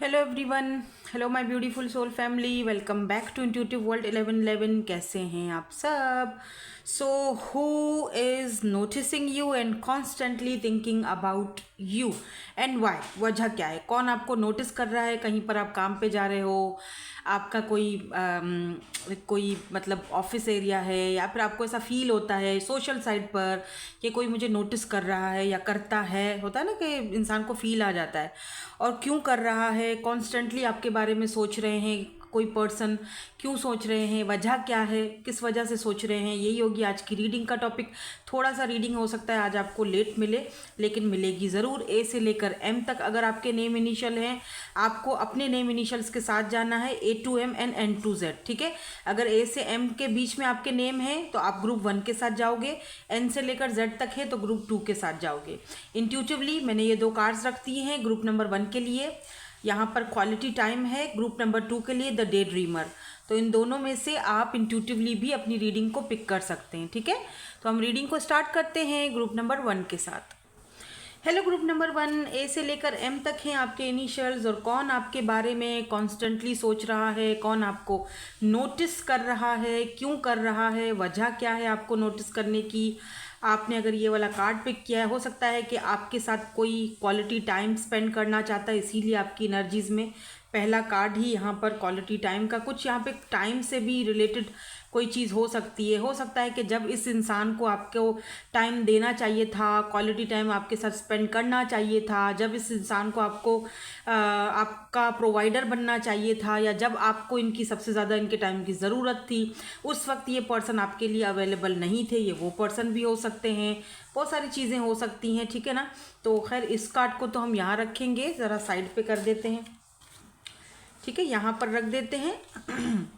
Hello everyone. Hello my beautiful soul family, welcome back to intuitive world 1111। कैसे हैं आप सब? So who is noticing you and constantly thinking about you and why? वजह क्या है? कौन आपको नोटिस कर रहा है? कहीं पर आप काम पे जा रहे हो, आपका कोई मतलब ऑफिस एरिया है, या फिर आपको ऐसा फील होता है सोशल साइट पर कि कोई मुझे नोटिस कर रहा है या करता है। होता है ना कि इंसान को फील आ जाता है। और क्यों कर रहा है? कॉन्स्टेंटली आपके बारे में सोच रहे हैं कोई पर्सन, क्यों सोच रहे हैं? वजह क्या है? किस वजह से सोच रहे हैं? यही होगी आज की रीडिंग का टॉपिक। थोड़ा सा रीडिंग हो सकता है आज आपको लेट मिले, लेकिन मिलेगी ज़रूर। ए से लेकर एम तक अगर आपके नेम इनिशियल हैं, आपको अपने नेम इनिशियल्स के साथ जाना है, A to M and N to Z. ठीक है, अगर ए से एम के बीच में आपके नेम हैं तो आप ग्रुप 1 के साथ जाओगे, एन से लेकर जेड तक है तो ग्रुप 2 के साथ जाओगे। इंट्यूटिवली मैंने ये 2 कार्ड्स रख दिए हैं ग्रुप नंबर 1 के लिए। यहाँ पर क्वालिटी टाइम है ग्रुप नंबर 2 के लिए, द डे ड्रीमर। तो इन दोनों में से आप इंट्यूटिवली भी अपनी रीडिंग को पिक कर सकते हैं। ठीक है, तो हम रीडिंग को स्टार्ट करते हैं ग्रुप नंबर 1 के साथ। हेलो ग्रुप नंबर 1, ए से लेकर एम तक हैं आपके इनिशियल्स। और कौन आपके बारे में कॉन्स्टेंटली सोच रहा है, कौन आपको नोटिस कर रहा है, क्यों कर रहा है, वजह क्या है आपको नोटिस करने की? आपने अगर ये वाला कार्ड पिक किया है, हो सकता है कि आपके साथ कोई क्वालिटी टाइम स्पेंड करना चाहता है, इसीलिए आपकी एनर्जीज़ में पहला कार्ड ही यहाँ पर क्वालिटी टाइम का। कुछ यहाँ पे टाइम से भी रिलेटेड कोई चीज़ हो सकती है। हो सकता है कि जब इस इंसान को आपको टाइम देना चाहिए था, क्वालिटी टाइम आपके साथ स्पेंड करना चाहिए था, जब इस इंसान को आपको आपका प्रोवाइडर बनना चाहिए था, या जब आपको इनकी सबसे ज़्यादा इनके टाइम की ज़रूरत थी, उस वक्त ये पर्सन आपके लिए अवेलेबल नहीं थे। ये वो पर्सन भी हो सकते हैं, बहुत सारी चीज़ें हो सकती हैं। ठीक है ना, तो खैर इस कार्ड को तो हम यहाँ रखेंगे, ज़रा साइड पे कर देते हैं। ठीक है, यहाँ पर रख देते हैं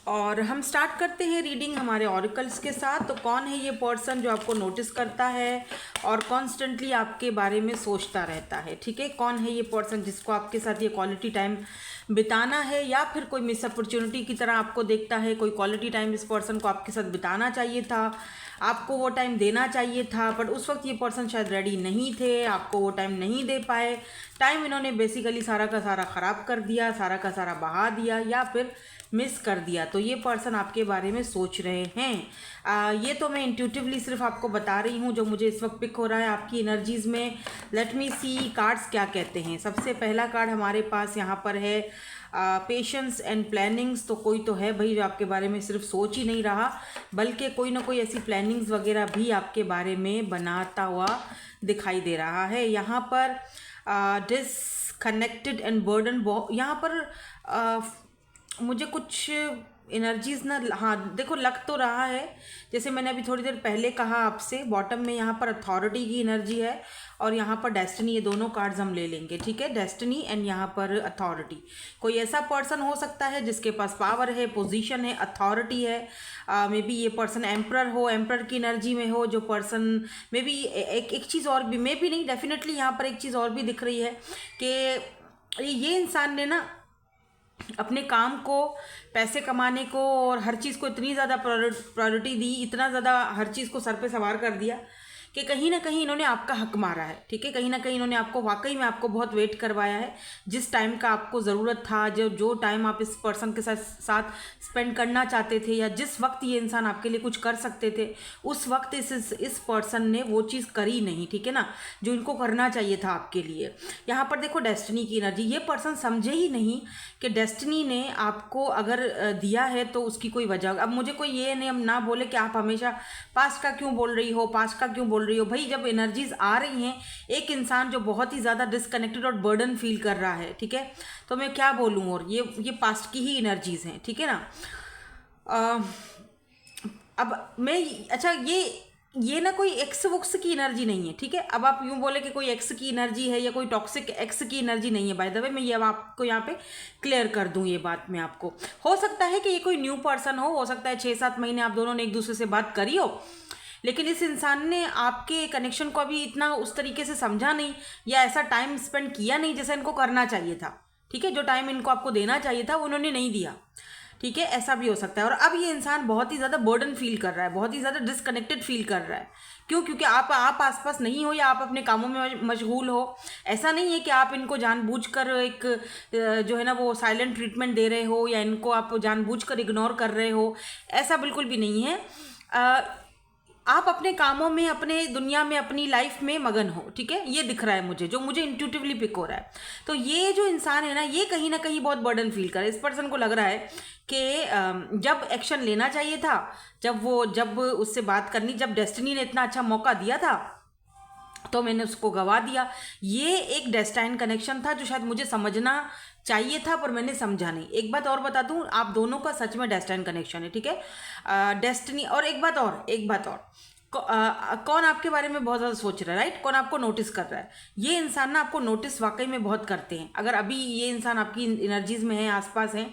और हम स्टार्ट करते हैं रीडिंग हमारे ऑरिकल्स के साथ। तो कौन है ये पर्सन जो आपको नोटिस करता है और कॉन्स्टेंटली आपके बारे में सोचता रहता है? ठीक है, कौन है ये पर्सन जिसको आपके साथ ये क्वालिटी टाइम बिताना है, या फिर कोई मिस अपॉर्चुनिटी की तरह आपको देखता है? कोई क्वालिटी टाइम इस पर्सन को आपके साथ बिताना चाहिए था, आपको वो टाइम देना चाहिए था, बट उस वक्त ये पर्सन शायद रेडी नहीं थे, आपको वो टाइम नहीं दे पाए। टाइम इन्होंने बेसिकली सारा का सारा ख़राब कर दिया, सारा का सारा बहा दिया, या फिर मिस कर दिया। तो ये पर्सन आपके बारे में सोच रहे हैं। ये तो मैं इंट्यूटिवली सिर्फ आपको बता रही हूँ जो मुझे इस वक्त पिक हो रहा है आपकी एनर्जीज़ में। लेट मी सी कार्ड्स क्या कहते हैं। सबसे पहला कार्ड हमारे पास यहाँ पर है पेशेंस एंड प्लानिंग्स। तो कोई तो है भाई जो आपके बारे में सिर्फ सोच ही नहीं रहा, बल्कि कोई ना कोई ऐसी प्लानिंग्स वगैरह भी आपके बारे में बनाता हुआ दिखाई दे रहा है। यहाँ पर डिसकनेक्टेड एंड बर्डन, यहाँ पर मुझे कुछ एनर्जीज ना, हाँ देखो लग तो रहा है जैसे मैंने अभी थोड़ी देर पहले कहा आपसे, बॉटम में यहाँ पर अथॉरिटी की एनर्जी है और यहाँ पर डेस्टिनी। ये दोनों कार्ड्स हम ले लेंगे। ठीक है, डेस्टिनी एंड यहाँ पर अथॉरिटी। कोई ऐसा पर्सन हो सकता है जिसके पास पावर है, पोजीशन है, अथॉरिटी है। मे बी ये पर्सन एम्प्रर हो, एम्प्रर की एनर्जी में हो जो पर्सन। मे बी एक चीज़ और भी, मे बी नहीं, डेफिनेटली यहाँ पर एक चीज़ और भी दिख रही है कि ये इंसान ने ना अपने काम को, पैसे कमाने को और हर चीज़ को इतनी ज़्यादा प्रायोरिटी दी, इतना ज़्यादा हर चीज़ को सर पे सवार कर दिया कि कहीं ना कहीं इन्होंने आपका हक मारा है। ठीक है, कहीं ना कहीं इन्होंने आपको वाकई में आपको बहुत वेट करवाया है। जिस टाइम का आपको ज़रूरत था, जो टाइम आप इस पर्सन के साथ स्पेंड करना चाहते थे, या जिस वक्त ये इंसान आपके लिए कुछ कर सकते थे, उस वक्त इस पर्सन ने वो चीज़ करी नहीं। ठीक है ना, जो इनको करना चाहिए था आपके लिए। यहाँ पर देखो डेस्टिनी की एनर्जी। ये पर्सन समझे ही नहीं कि डेस्टिनी ने आपको अगर दिया है तो उसकी कोई वजह। अब मुझे कोई ये नहीं ना बोले कि आप हमेशा पास्ट का क्यों बोल रही हो, पास्ट का क्यों बोल रही हो। भाई जब एनर्जीज आ रही हैं, एक इंसान जो बहुत ही ज़्यादा डिसकनेक्टेड और बर्डन फील कर रहा है, ठीक है, तो मैं क्या बोलूँ। और ये पास्ट की ही एनर्जीज हैं। ठीक है ना, अब मैं, अच्छा ये ना कोई एक्स वुक्स की एनर्जी नहीं है। ठीक है, अब आप यूँ बोले कि कोई एक्स की एनर्जी है या कोई टॉक्सिक एक्स की एनर्जी नहीं है। बाय द वे मैं ये अब आपको यहाँ पे क्लियर कर दूँ ये बात मैं आपको। हो सकता है कि ये कोई न्यू पर्सन हो सकता है 6-7 महीने आप दोनों ने एक दूसरे से बात करी हो, लेकिन इस इंसान ने आपके कनेक्शन को अभी इतना उस तरीके से समझा नहीं, या ऐसा टाइम स्पेंड किया नहीं जैसा इनको करना चाहिए था। ठीक है, जो टाइम इनको आपको देना चाहिए था वो उन्होंने नहीं दिया। ठीक है, ऐसा भी हो सकता है। और अब ये इंसान बहुत ही ज़्यादा बर्डन फील कर रहा है, बहुत ही ज़्यादा डिसकनेक्टेड फील कर रहा है। क्यों? क्योंकि आप आसपास नहीं हो या आप अपने कामों में मशगूल हो। ऐसा नहीं है कि आप इनको जानबूझकर एक जो है ना वो साइलेंट ट्रीटमेंट दे रहे हो या इनको आप जानबूझकर इग्नोर कर रहे हो, ऐसा बिल्कुल भी नहीं है। आप अपने कामों में, अपने दुनिया में, अपनी लाइफ में मगन हो, ठीक है, ये दिख रहा है मुझे, जो मुझे इंट्यूटिवली पिक हो रहा है। तो ये जो इंसान है ना, ये कहीं ना कहीं बहुत बर्डन फील कर रहा है। इस पर्सन को लग रहा है कि जब एक्शन लेना चाहिए था, जब उससे बात करनी, जब डेस्टिनी ने इतना अच्छा मौका दिया था तो मैंने उसको गवा दिया। ये एक डेस्टाइन कनेक्शन था जो शायद मुझे समझना चाहिए था पर मैंने समझा नहीं। एक बात और बता दूं, आप दोनों का सच में डेस्टाइन कनेक्शन है, ठीक है, डेस्टिनी। और एक बात और कौन आपके बारे में बहुत ज़्यादा सोच रहा है, राइट? कौन आपको नोटिस कर रहा है? ये इंसान ना आपको नोटिस वाकई में बहुत करते हैं। अगर अभी ये इंसान आपकी एनर्जीज में है, आसपास है,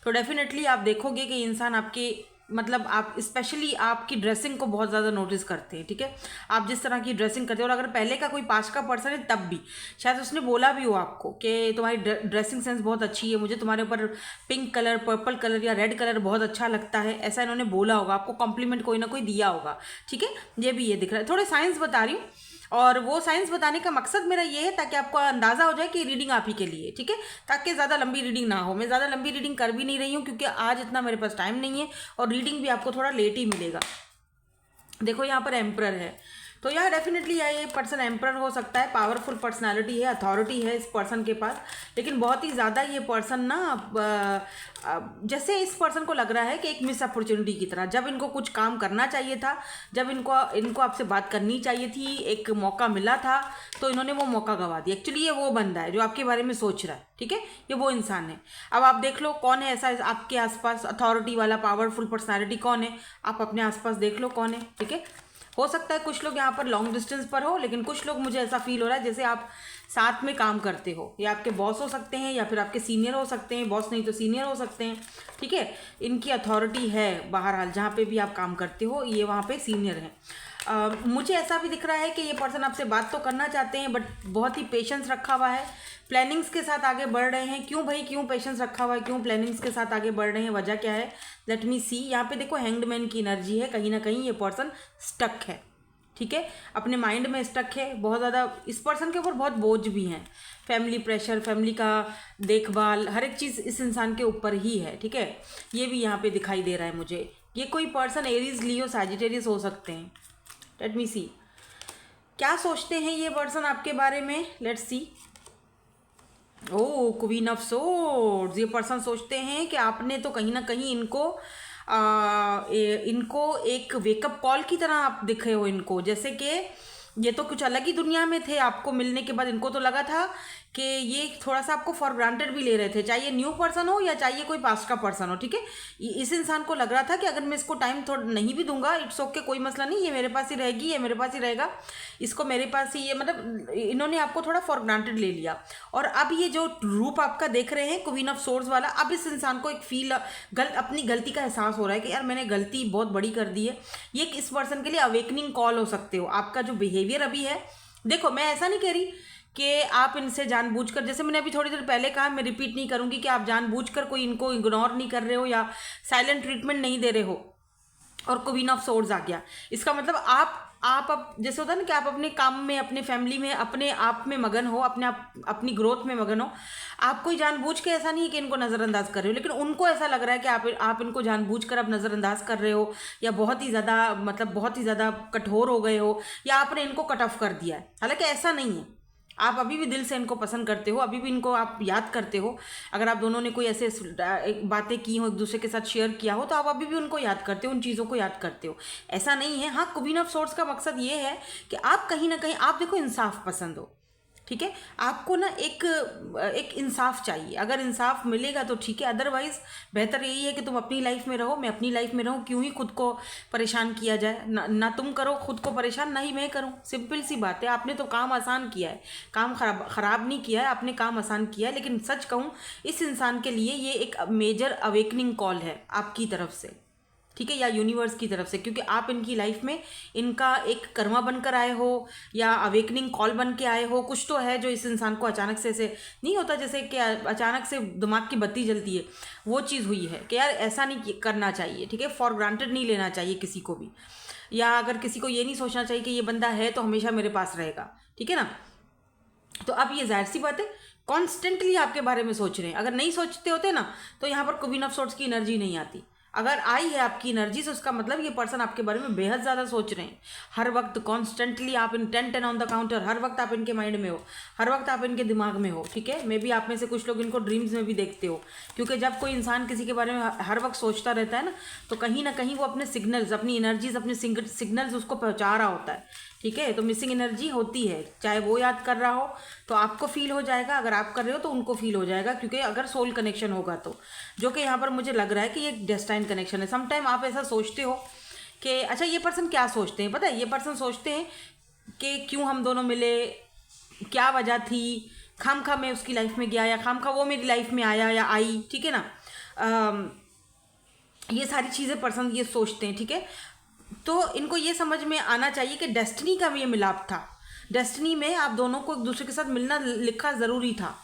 तो डेफिनेटली आप देखोगे कि इंसान आपके मतलब आप स्पेशली आपकी ड्रेसिंग को बहुत ज़्यादा नोटिस करते हैं, ठीक है, आप जिस तरह की ड्रेसिंग करते हो। और अगर पहले का कोई पास का पर्सन है तब भी शायद उसने बोला भी हो आपको कि तुम्हारी ड्रेसिंग सेंस बहुत अच्छी है, मुझे तुम्हारे ऊपर पिंक कलर, पर्पल कलर या रेड कलर बहुत अच्छा लगता है, ऐसा इन्होंने बोला होगा, आपको कॉम्प्लीमेंट कोई ना कोई दिया होगा, ठीक है। ये दिख रहा है। थोड़े साइंस बता रही हूँ, और वो साइंस बताने का मकसद मेरा ये है ताकि आपको अंदाज़ा हो जाए कि रीडिंग आप ही के लिए, ठीक है, ताकि ज़्यादा लंबी रीडिंग ना हो। मैं ज़्यादा लंबी रीडिंग कर भी नहीं रही हूँ क्योंकि आज इतना मेरे पास टाइम नहीं है और रीडिंग भी आपको थोड़ा लेट ही मिलेगा। देखो यहाँ पर एम्परर है, तो यार डेफिनेटली ये पर्सन एम्परर हो सकता है, पावरफुल पर्सनालिटी है, अथॉरिटी है इस पर्सन के पास। लेकिन बहुत ही ज़्यादा ये पर्सन ना जैसे इस पर्सन को लग रहा है कि एक मिस अपॉर्चुनिटी की तरह, जब इनको कुछ काम करना चाहिए था, जब इनको आपसे बात करनी चाहिए थी, एक मौका मिला था, तो इन्होंने वो मौका गंवा दिया। एक्चुअली ये वो बंदा है जो आपके बारे में सोच रहा है, ठीक है, ये वो इंसान है। अब आप देख लो कौन है ऐसा आपके आसपास अथॉरिटी वाला पावरफुल पर्सनैलिटी, कौन है, आप अपने आसपास देख लो कौन है, ठीक है। हो सकता है कुछ लोग यहाँ पर लॉन्ग डिस्टेंस पर हो, लेकिन कुछ लोग मुझे ऐसा फील हो रहा है जैसे आप साथ में काम करते हो, या आपके बॉस हो सकते हैं या फिर आपके सीनियर हो सकते हैं, बॉस नहीं तो सीनियर हो सकते हैं, ठीक है। इनकी अथॉरिटी है बहरहाल, जहाँ पे भी आप काम करते हो ये वहाँ पे सीनियर हैं। मुझे ऐसा भी दिख रहा है कि ये पर्सन आपसे बात तो करना चाहते हैं बट बहुत ही पेशेंस रखा हुआ है, प्लानिंग्स के साथ आगे बढ़ रहे हैं। क्यों भाई, क्यों पेशेंस रखा हुआ है, क्यों प्लानिंग्स के साथ आगे बढ़ रहे हैं, वजह क्या है? लेट मी सी। यहाँ पे देखो हैंग्ड मैन की एनर्जी है, कहीं ना कहीं ये पर्सन स्टक है, ठीक है, अपने माइंड में स्टक है बहुत ज़्यादा। इस पर्सन के ऊपर बहुत बोझ भी हैं, फैमिली प्रेशर, फैमिली का देखभाल, हर एक चीज़ इस इंसान के ऊपर ही है, ठीक है। ये भी यहाँ पे दिखाई दे रहा है मुझे। ये कोई पर्सन एरीज, लियो, सैजिटेरियस हो सकते हैं। लेट मी सी क्या सोचते हैं ये पर्सन आपके बारे में। Let's see. Oh queen of swords. ये पर्सन सोचते हैं कि आपने तो कहीं ना कहीं इनको एक वेकअप कॉल की तरह आप दिखे हो इनको, जैसे कि ये तो कुछ अलग ही दुनिया में थे। आपको मिलने के बाद इनको तो लगा था कि ये थोड़ा सा आपको फॉर ग्रांटेड भी ले रहे थे, चाहे ये न्यू पर्सन हो या चाहे कोई पास्ट का पर्सन हो, ठीक है। इस इंसान को लग रहा था कि अगर मैं इसको टाइम थोड़ा नहीं भी दूंगा, इट्स ओके, कोई मसला नहीं, ये मेरे पास ही रहेगी, ये मेरे पास ही रहेगा, इसको मेरे पास ही, ये मतलब इन्होंने आपको थोड़ा फॉर ग्रांटेड ले लिया। और अब ये जो रूप आपका देख रहे हैं क्वीन ऑफ सोर्ड्स वाला, अब इस इंसान को एक फील अपनी गलती का एहसास हो रहा है कि यार मैंने गलती बहुत बड़ी कर दी है। ये इस पर्सन के लिए अवेकनिंग कॉल हो सकते हो। आपका जो बिहेवियर अभी है, देखो मैं ऐसा नहीं कह रही कि आप इनसे जानबूझकर, जैसे मैंने अभी थोड़ी देर पहले कहा, मैं रिपीट नहीं करूंगी कि आप जानबूझकर कोई इनको इग्नोर नहीं कर रहे हो या साइलेंट ट्रीटमेंट नहीं दे रहे हो और क्वीन ऑफ सोर्ड्स आ गया। इसका मतलब आप अब जैसे होता है ना कि आप अपने काम में, अपने फैमिली में, अपने आप में मगन हो, अपनी ग्रोथ में मगन हो। आप कोई जानबूझ के ऐसा नहीं है कि इनको नज़रअंदाज कर रहे हो, लेकिन उनको ऐसा लग रहा है कि आप इनको जानबूझकर अब नज़रअंदाज कर रहे हो, या बहुत ही ज़्यादा कठोर हो गए हो, या आपने इनको कट ऑफ कर दिया है। हालांकि ऐसा नहीं है, आप अभी भी दिल से इनको पसंद करते हो, अभी भी इनको आप याद करते हो। अगर आप दोनों ने कोई ऐसे बातें की हो, एक दूसरे के साथ शेयर किया हो, तो आप अभी भी उनको याद करते हो, उन चीज़ों को याद करते हो, ऐसा नहीं है। हाँ, क्वीन ऑफ सोर्ड्स का मकसद ये है कि आप कहीं ना कहीं, आप देखो इंसाफ पसंद हो, ठीक है, आपको ना एक इंसाफ चाहिए। अगर इंसाफ मिलेगा तो ठीक है, अदरवाइज बेहतर यही है कि तुम अपनी लाइफ में रहो, मैं अपनी लाइफ में रहूँ। क्यों ही खुद को परेशान किया जाए, ना तुम करो खुद को परेशान, ना ही मैं करूँ। सिंपल सी बात है। आपने तो काम आसान किया है, काम खराब नहीं किया है, आपने काम आसान किया है। लेकिन सच कहूँ, इस इंसान के लिए ये एक मेजर अवेकनिंग कॉल है आपकी तरफ से, ठीक है, या यूनिवर्स की तरफ से, क्योंकि आप इनकी लाइफ में इनका एक कर्मा बनकर आए हो या अवेकनिंग कॉल बन के आए हो। कुछ तो है जो इस इंसान को अचानक से ऐसे नहीं होता, जैसे कि अचानक से दिमाग की बत्ती जलती है, वो चीज़ हुई है कि यार ऐसा नहीं करना चाहिए। ठीक है, फॉर ग्रांटेड नहीं लेना चाहिए किसी को भी, या अगर किसी को ये नहीं सोचना चाहिए कि ये बंदा है तो हमेशा मेरे पास रहेगा। ठीक है ना, तो अब ये जाहिर सी बात है कॉन्स्टेंटली आपके बारे में सोच रहे हैं। अगर नहीं सोचते होते ना तो यहाँ पर क्वीन ऑफ सोर्ड्स की एनर्जी नहीं आती। अगर आई है आपकी एनर्जी तो उसका मतलब ये पर्सन आपके बारे में बेहद ज़्यादा सोच रहे हैं। हर वक्त कॉन्स्टेंटली आप इन 10 ऑन द काउंटर, हर वक्त आप इनके माइंड में हो, हर वक्त आप इनके दिमाग में हो। ठीक है, मे बी आप में से कुछ लोग इनको ड्रीम्स में भी देखते हो, क्योंकि जब कोई इंसान किसी के बारे में हर वक्त सोचता रहता है ना कहीं ना कहीं वो अपने सिग्नल्स, अपनी एनर्जीज, अपने सिग्नल्स उसको पहुँचा रहा होता है। ठीक है, तो मिसिंग एनर्जी होती है, चाहे वो याद कर रहा हो तो आपको फील हो जाएगा, अगर आप कर रहे हो तो उनको फील हो जाएगा, क्योंकि अगर सोल कनेक्शन होगा तो, जो कि यहाँ पर मुझे लग रहा है कि ये डेस्टाइन कनेक्शन है। समटाइम आप ऐसा सोचते हो कि अच्छा ये पर्सन क्या सोचते हैं, पता है ये पर्सन सोचते हैं कि क्यों हम दोनों मिले, क्या वजह थी, खामखा मैं उसकी लाइफ में गया या खामखा वो मेरी लाइफ में आया या आई। ठीक है ना, ये सारी चीज़ें पर्सन ये सोचते हैं। ठीक है, तो इनको ये समझ में आना चाहिए कि डेस्टिनी का भी ये मिलाप था। डेस्टिनी में आप दोनों को एक दूसरे के साथ मिलना लिखा ज़रूरी था,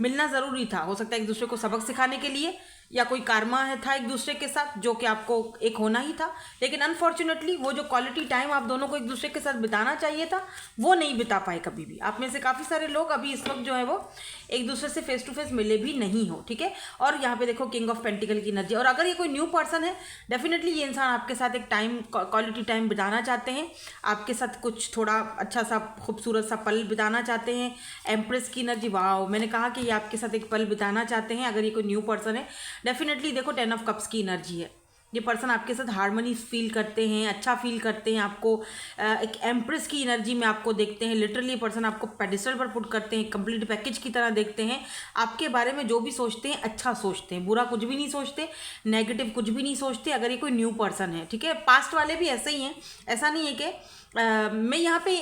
मिलना ज़रूरी था। हो सकता है एक दूसरे को सबक सिखाने के लिए, या कोई कारमा है था एक दूसरे के साथ जो कि आपको एक होना ही था, लेकिन अनफॉर्चुनेटली वो जो क्वालिटी टाइम आप दोनों को एक दूसरे के साथ बिताना चाहिए था वो नहीं बिता पाए कभी भी। आप में से काफ़ी सारे लोग अभी इस वक्त जो है वो एक दूसरे से फेस टू फेस मिले भी नहीं हो। ठीक है, और यहाँ पे देखो किंग ऑफ पेंटिकल की एनर्जी, और अगर ये कोई न्यू पर्सन है डेफिनेटली ये इंसान आपके साथ एक टाइम, क्वालिटी टाइम बिताना चाहते हैं, आपके साथ कुछ थोड़ा अच्छा सा खूबसूरत सा पल बिताना चाहते हैं। एम्प्रेस की एनर्जी, वाह, मैंने कहा कि ये आपके साथ एक पल बिताना चाहते हैं अगर ये कोई न्यू पर्सन है। डेफिनेटली देखो 10 ऑफ कप्स की एनर्जी है, ये पर्सन आपके साथ हार्मनी फील करते हैं, अच्छा फील करते हैं, आपको एक एम्प्रेस की एनर्जी में आपको देखते हैं। लिटरली पर्सन आपको पेडिस्टल पर पुट करते हैं, कंप्लीट पैकेज की तरह देखते हैं। आपके बारे में जो भी सोचते हैं अच्छा सोचते हैं, बुरा कुछ भी नहीं सोचते, नेगेटिव कुछ भी नहीं सोचते अगर ये कोई न्यू पर्सन है। ठीक है, पास्ट वाले भी ऐसे ही हैं, ऐसा नहीं है कि मैं यहाँ पे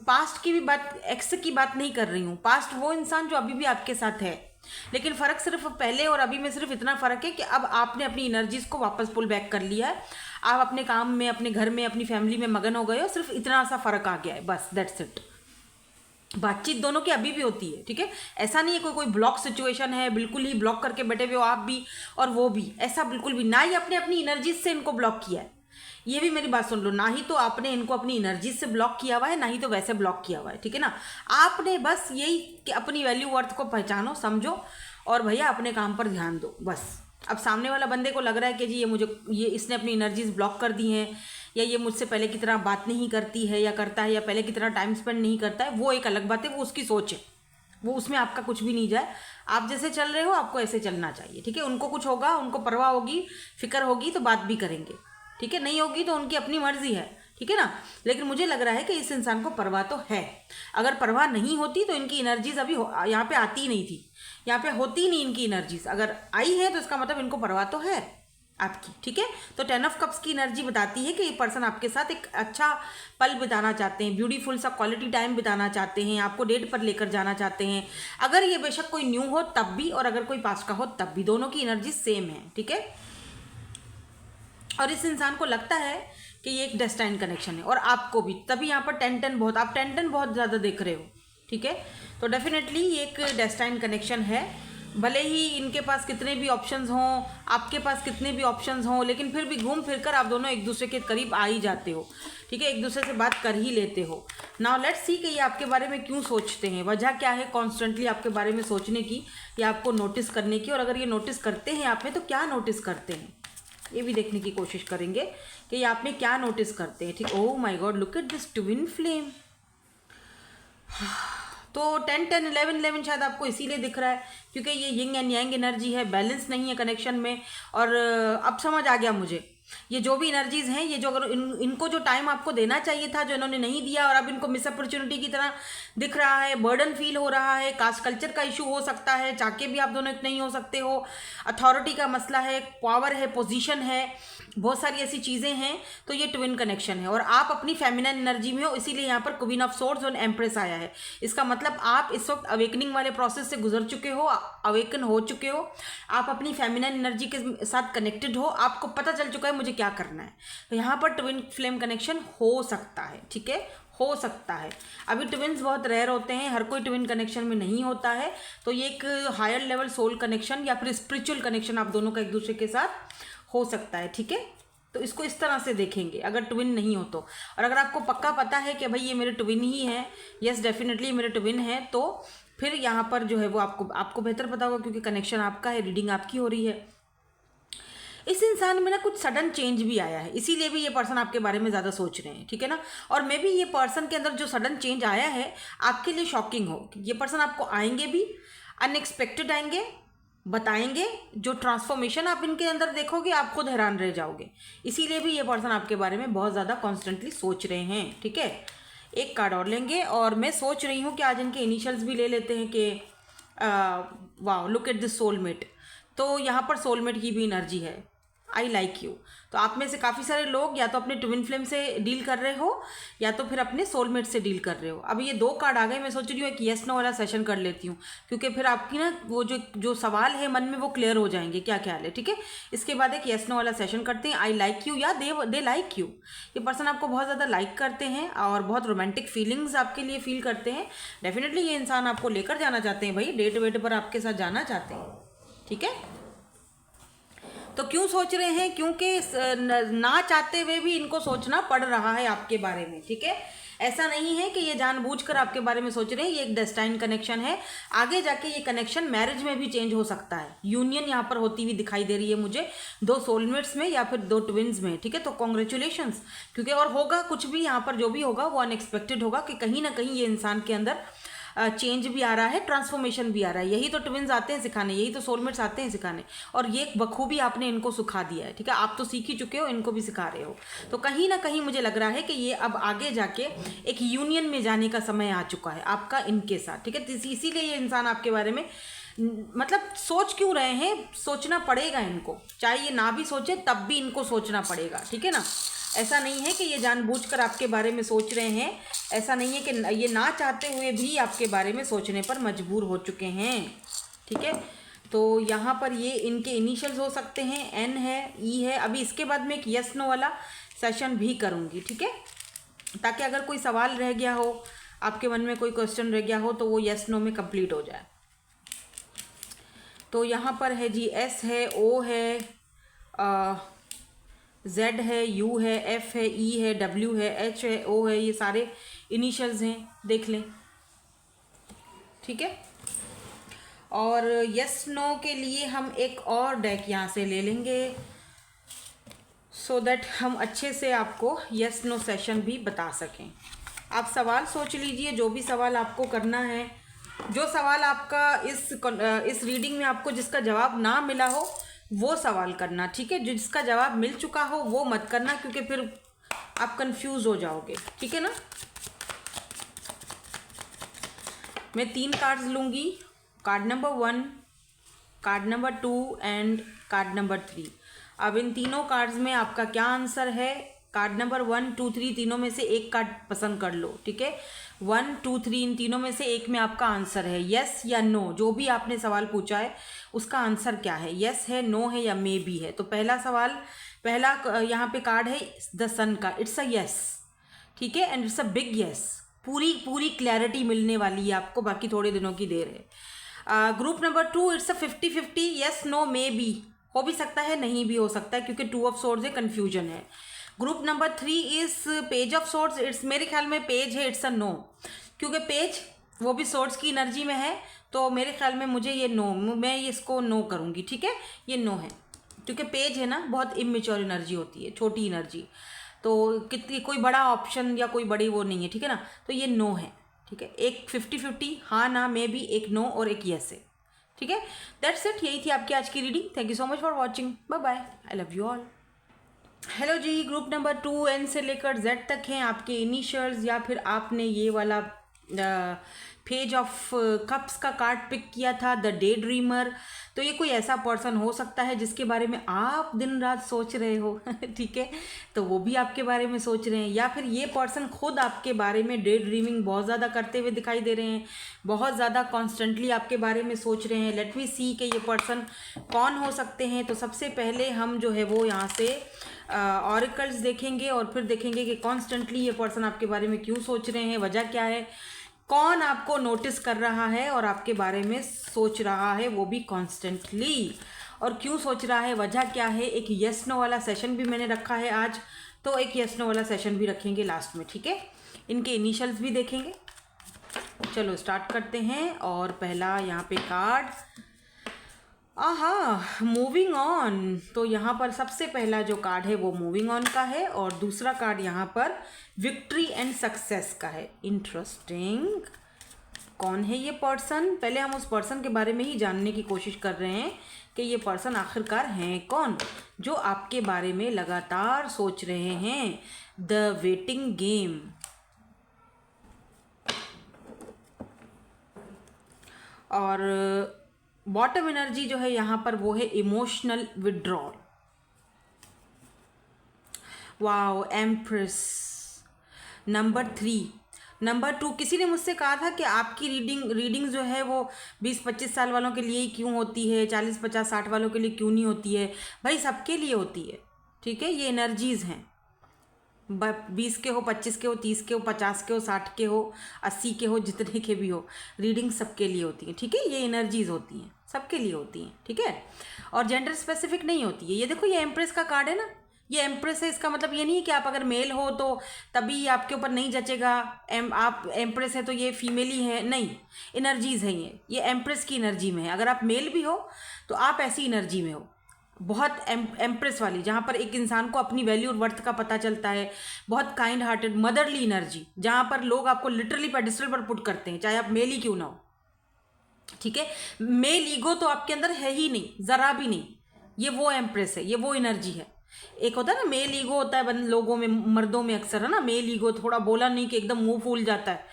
पास्ट की भी बात, एक्स की बात नहीं कर रही हूँ। पास्ट वो इंसान जो अभी भी आपके साथ है, लेकिन फ़र्क सिर्फ पहले और अभी में सिर्फ इतना फ़र्क है कि अब आपने अपनी एनर्जीज को वापस पुल बैक कर लिया है, आप अपने काम में, अपने घर में, अपनी फैमिली में मगन हो गए हो, सिर्फ इतना सा फ़र्क आ गया है, बस दैट्स इट। बातचीत दोनों की अभी भी होती है। ठीक है, ऐसा नहीं है कोई ब्लॉक सिचुएशन है, बिल्कुल ही ब्लॉक करके बैठे हुए हो आप भी और वो भी, ऐसा बिल्कुल भी ना ही अपने अपनी एनर्जीज से इनको ब्लॉक किया है। ये भी मेरी बात सुन लो, ना ही तो आपने इनको अपनी एनर्जी से ब्लॉक किया हुआ है, ना ही तो वैसे ब्लॉक किया हुआ है। ठीक है ना, आपने बस यही कि अपनी वैल्यू वर्थ को पहचानो, समझो और भैया अपने काम पर ध्यान दो बस। अब सामने वाला बंदे को लग रहा है कि जी ये इसने अपनी एनर्जीज ब्लॉक कर दी हैं, या ये मुझसे पहले की तरह बात नहीं करती है या करता है, या पहले की तरह टाइम स्पेंड नहीं करता है, वो एक अलग बात है, वो उसकी सोच है, वो उसमें आपका कुछ भी नहीं जाए। आप जैसे चल रहे हो आपको ऐसे चलना चाहिए। ठीक है, उनको कुछ होगा, उनको परवाह होगी, फिक्र होगी तो बात भी करेंगे। ठीक है, नहीं होगी तो उनकी अपनी मर्जी है। ठीक है ना, लेकिन मुझे लग रहा है कि इस इंसान को परवाह तो है। अगर परवाह नहीं होती तो इनकी एनर्जीज अभी यहाँ पे आती ही नहीं थी, यहाँ पे होती ही नहीं इनकी एनर्जीज। अगर आई है तो इसका मतलब इनको परवाह तो है आपकी। ठीक है, तो 10 ऑफ कप्स की एनर्जी बताती है कि ये पर्सन आपके साथ एक अच्छा पल बिताना चाहते हैं, ब्यूटीफुल सा क्वालिटी टाइम बिताना चाहते हैं, आपको डेट पर लेकर जाना चाहते हैं। अगर ये बेशक कोई न्यू हो तब भी, और अगर कोई पास्ट का हो तब भी, दोनों की एनर्जी सेम है। ठीक है, और इस इंसान को लगता है कि ये एक डेस्टाइन कनेक्शन है, और आपको भी, तभी यहाँ पर 10-10 बहुत, आप 10-10 बहुत ज़्यादा देख रहे हो। ठीक है, तो डेफिनेटली ये एक डेस्टाइन कनेक्शन है। भले ही इनके पास कितने भी ऑप्शंस हों, आपके पास कितने भी ऑप्शंस हों, लेकिन फिर भी घूम फिर कर आप दोनों एक दूसरे के करीब आ ही जाते हो। ठीक है, एक दूसरे से बात कर ही लेते हो। नाउ लेट्स सी कि ये आपके बारे में क्यों सोचते हैं, वजह क्या है कॉन्स्टेंटली आपके बारे में सोचने की या आपको नोटिस करने की, और अगर ये नोटिस करते हैं आप में तो क्या नोटिस करते हैं, ये भी देखने की कोशिश करेंगे कि ये आप में क्या नोटिस करते हैं। ठीक, oh my God, look at this twin flame. तो 10-10-11-11 शायद आपको इसीलिए दिख रहा है क्योंकि ये यिंग एंड यांग एनर्जी है, बैलेंस नहीं है कनेक्शन में। और अब समझ आ गया मुझे, ये जो भी एनर्जीज हैं, ये जो अगर इनको जो टाइम आपको देना चाहिए था जो इन्होंने नहीं दिया, और अब इनको मिस अपॉर्चुनिटी की तरह दिख रहा है, बर्डन फील हो रहा है, कास्ट कल्चर का इशू हो सकता है, चाके भी आप दोनों एक नहीं हो सकते हो, अथॉरिटी का मसला है, पावर है, पोजीशन है, बहुत सारी ऐसी चीज़ें हैं। तो ये ट्विन कनेक्शन है और आप अपनी फेमिनिन एनर्जी में हो, इसीलिए यहाँ पर क्वीन ऑफ सोर्ड्स और एम्प्रेस आया है। इसका मतलब आप इस वक्त अवेकनिंग वाले प्रोसेस से गुजर चुके हो, अवेकन हो चुके हो, आप अपनी फेमिनिन एनर्जी के साथ कनेक्टेड हो, आपको पता चल चुका है मुझे क्या करना है। तो यहाँ पर ट्विन फ्लेम कनेक्शन हो सकता है, ठीक है, हो सकता है। अभी ट्विन्स बहुत रेयर होते हैं, हर कोई ट्विन कनेक्शन में नहीं होता है। तो ये एक हायर लेवल सोल कनेक्शन या फिर स्पिरिचुअल कनेक्शन आप दोनों का एक दूसरे के साथ हो सकता है, ठीक है। तो इसको इस तरह से देखेंगे अगर ट्विन नहीं हो तो। और अगर आपको पक्का पता है कि भाई ये मेरे ट्विन ही है, यस डेफिनेटली मेरे ट्विन है, तो फिर यहाँ पर जो है वो आपको बेहतर पता होगा, क्योंकि कनेक्शन आपका है, रीडिंग आपकी हो रही है। इस इंसान में ना कुछ सडन चेंज भी आया है, इसीलिए भी ये पर्सन आपके बारे में ज़्यादा सोच रहे हैं, ठीक है ना। और मे बी ये पर्सन के अंदर जो सडन चेंज आया है आपके लिए शॉकिंग हो। ये पर्सन आपको आएंगे भी, अनएक्सपेक्टेड आएंगे, बताएंगे। जो ट्रांसफॉर्मेशन आप इनके अंदर देखोगे आप खुद हैरान रह जाओगे। इसीलिए भी ये पर्सन आपके बारे में बहुत ज़्यादा कॉन्स्टेंटली सोच रहे हैं, ठीक है। एक कार्ड और लेंगे, और मैं सोच रही हूँ कि आज इनके इनिशियल्स भी ले लेते हैं कि वाह लुक एट दिस सोलमेट। तो यहाँ पर सोलमेट की भी एनर्जी है, आई लाइक यू। तो आप में से काफ़ी सारे लोग या तो अपने ट्विन फ्लेम से डील कर रहे हो या तो फिर अपने सोलमेट से डील कर रहे हो। अब ये 2 कार्ड आ गए, मैं सोच रही हूँ एक येस नो वाला सेशन कर लेती हूँ, क्योंकि फिर आपकी ना वो जो सवाल है मन में वो क्लियर हो जाएंगे, क्या ख्याल है, ठीक है। इसके बाद एक येस नो वाला सेशन करते हैं। आई लाइक यू या दे लाइक यू। ये पर्सन आपको बहुत ज़्यादा लाइक करते हैं और बहुत रोमांटिक फीलिंग्स आपके लिए फील करते हैं। डेफिनेटली ये इंसान आपको लेकर जाना चाहते हैं भाई, डेट वेट पर आपके साथ जाना चाहते हैं, ठीक है। तो क्यों सोच रहे हैं, क्योंकि ना चाहते हुए भी इनको सोचना पड़ रहा है आपके बारे में, ठीक है। ऐसा नहीं है कि ये जानबूझकर आपके बारे में सोच रहे हैं, ये एक डेस्टाइन कनेक्शन है। आगे जाके ये कनेक्शन मैरिज में भी चेंज हो सकता है। यूनियन यहाँ पर होती हुई दिखाई दे रही है मुझे 2 सोलमेट्स में या फिर 2 ट्विन्स में, ठीक है। तो कॉन्ग्रेचुलेशंस, क्योंकि और होगा कुछ भी यहाँ पर, जो भी होगा वो अनएक्सपेक्टेड होगा कि कहीं ना कहीं ये इंसान के अंदर चेंज भी आ रहा है, ट्रांसफॉर्मेशन भी आ रहा है। यही तो ट्विन्स आते हैं सिखाने, यही तो सोलमेट्स आते हैं सिखाने, और ये बखूबी आपने इनको सिखा दिया है, ठीक है। आप तो सीख ही चुके हो, इनको भी सिखा रहे हो। तो कहीं ना कहीं मुझे लग रहा है कि ये अब आगे जाके एक यूनियन में जाने का समय आ चुका है आपका इनके साथ, ठीक है। इसीलिए ये इंसान आपके बारे में मतलब सोच क्यों रहे हैं, सोचना पड़ेगा इनको, चाहे ये ना भी सोचे तब भी इनको सोचना पड़ेगा, ठीक है ना। ऐसा नहीं है कि ये जानबूझकर आपके बारे में सोच रहे हैं, ऐसा नहीं है कि ये ना चाहते हुए भी आपके बारे में सोचने पर मजबूर हो चुके हैं, ठीक है। तो यहाँ पर ये इनके इनिशियल्स हो सकते हैं, एन है, ई है। अभी इसके बाद में एक यस नो वाला सेशन भी करूँगी, ठीक है, ताकि अगर कोई सवाल रह गया हो, आपके मन में कोई क्वेश्चन रह गया हो, तो वो यस नो में कंप्लीट हो जाए। तो यहाँ पर है जी, एस है, ओ है, जेड है, यू है, एफ है, ई है, डब्ल्यू है, एच है, ओ है, ये सारे इनिशियल्स हैं, देख लें, ठीक है। और यस नो के लिए हम एक और डेक यहाँ से ले लेंगे, सो दैट हम अच्छे से आपको यस नो सेशन भी बता सकें। आप सवाल सोच लीजिए, जो भी सवाल आपको करना है, जो सवाल आपका इस रीडिंग में आपको जिसका जवाब ना मिला हो वो सवाल करना, ठीक है। जो जिसका जवाब मिल चुका हो वो मत करना, क्योंकि फिर आप कंफ्यूज हो जाओगे, ठीक है ना। मैं 3 कार्ड्स लूँगी, card number 1, card number 2 and card number 3। अब इन तीनों कार्ड्स में आपका क्या आंसर है, कार्ड नंबर 1, 2, 3 तीनों में से एक कार्ड पसंद कर लो, ठीक है। 1, 2, 3 इन तीनों में से एक में आपका आंसर है यस या नो। जो भी आपने सवाल पूछा है उसका आंसर क्या है, यस है, नो है या मे बी है। तो पहला सवाल, पहला यहाँ पे कार्ड है द सन का, इट्स अ यस, ठीक है, and it's a big yes. पूरी क्लैरिटी मिलने वाली है आपको, बाकी थोड़े दिनों की देर है। Group number 2, it's a 50-50, yes no maybe, हो भी सकता है नहीं भी हो सकता है, क्योंकि 2 ऑफ सोर्ड्स है, कन्फ्यूजन है। Group number 3 is page of swords, it's मेरे ख्याल में पेज है, इट्स अ नो, क्योंकि पेज वो भी सोर्ड्स की एनर्जी में है, तो मेरे ख्याल में मुझे ये नो, मैं इसको नो करूँगी, ठीक है, ये नो है, क्योंकि पेज है ना, बहुत इमेच्योर एनर्जी होती है, छोटी एनर्जी, तो कितनी कोई बड़ा ऑप्शन या कोई बड़ी वो नहीं है, ठीक है ना। तो ये नो है, ठीक है, एक 50-50 हाँ ना मे बी, एक नो और एक यस है, ठीक है। दैट्स इट, यही थी आपकी आज की reading. Thank you so much for watching, bye bye, I love you all. Hello ji, group number 2 N से लेकर जेड तक हैं आपके इनिशियल्स, या फिर आपने ये वाला पेज ऑफ कप्स का कार्ड पिक किया था, द डे ड्रीमर। तो ये कोई ऐसा पर्सन हो सकता है जिसके बारे में आप दिन रात सोच रहे हो ठीक है, तो वो भी आपके बारे में सोच रहे हैं, या फिर ये पर्सन खुद आपके बारे में डे ड्रीमिंग बहुत ज़्यादा करते हुए दिखाई दे रहे हैं, बहुत ज़्यादा कॉन्स्टेंटली आपके बारे में सोच रहे हैं। लेट मी सी कि ये पर्सन कौन हो सकते हैं। तो सबसे पहले हम जो है वो यहाँ से ऑरिकल्स देखेंगे और फिर देखेंगे कि कॉन्स्टेंटली ये पर्सन आपके बारे में क्यों सोच रहे हैं, वजह क्या है, कौन आपको नोटिस कर रहा है और आपके बारे में सोच रहा है वो भी कॉन्स्टेंटली, और क्यों सोच रहा है, वजह क्या है। एक यस नो वाला सेशन भी मैंने रखा है आज, तो एक यस नो वाला सेशन भी रखेंगे लास्ट में, ठीक है। इनके इनिशियल्स भी देखेंगे। चलो स्टार्ट करते हैं। और पहला यहाँ पे कार्ड, मूविंग ऑन। तो यहाँ पर सबसे पहला जो कार्ड है वो मूविंग ऑन का है, और दूसरा कार्ड यहाँ पर विक्ट्री एंड सक्सेस का है। इंटरेस्टिंग। कौन है ये पर्सन? पहले हम उस पर्सन के बारे में ही जानने की कोशिश कर रहे हैं कि ये पर्सन आखिरकार हैं कौन, जो आपके बारे में लगातार सोच रहे हैं। The waiting game. और बॉटम एनर्जी जो है यहाँ पर वो है emotional withdrawal. Wow, empress. Number 3, number 2। किसी ने मुझसे कहा था कि आपकी रीडिंग जो है वो 20-25 साल वालों के लिए ही क्यों होती है, 40-50-60 वालों के लिए क्यों नहीं होती है। भाई सबके लिए होती है, ठीक है। ये एनर्जीज़ हैं, 20 के हो, 25 के हो, 30 के हो, 50 के हो, 60 के हो, 80 के हो, जितने के भी हो, रीडिंग सबके लिए होती है, ठीक है। ये एनर्जीज होती हैं, सबके लिए होती हैं, ठीक है। और जेंडर स्पेसिफिक नहीं होती है। ये देखो, ये एम्प्रेस का कार्ड है ना, ये एम्प्रेस है। इसका मतलब ये नहीं है कि आप अगर मेल हो तो तभी आपके ऊपर नहीं जचेगा, आप एम्प्रेस है तो ये फीमेल ही है, नहीं। एनर्जीज हैं ये एम्प्रेस की एनर्जी में है। अगर आप मेल भी हो तो आप ऐसी एनर्जी में हो, बहुत एम्प्रेस वाली, जहाँ पर एक इंसान को अपनी वैल्यू और वर्थ का पता चलता है। बहुत काइंड हार्टेड मदरली एनर्जी, जहाँ पर लोग आपको लिटरली पेडिस्टल पर पुट करते हैं, चाहे आप मेल ही क्यों ना हो, ठीक है। मेल ईगो तो आपके अंदर है ही नहीं, ज़रा भी नहीं। ये वो एम्प्रेस है, ये वो एनर्जी है। एक होता है ना मेल ईगो, होता है लोगों में, मर्दों में अक्सर, है ना, मेल ईगो। थोड़ा बोला नहीं कि एकदम मुंह फूल जाता है,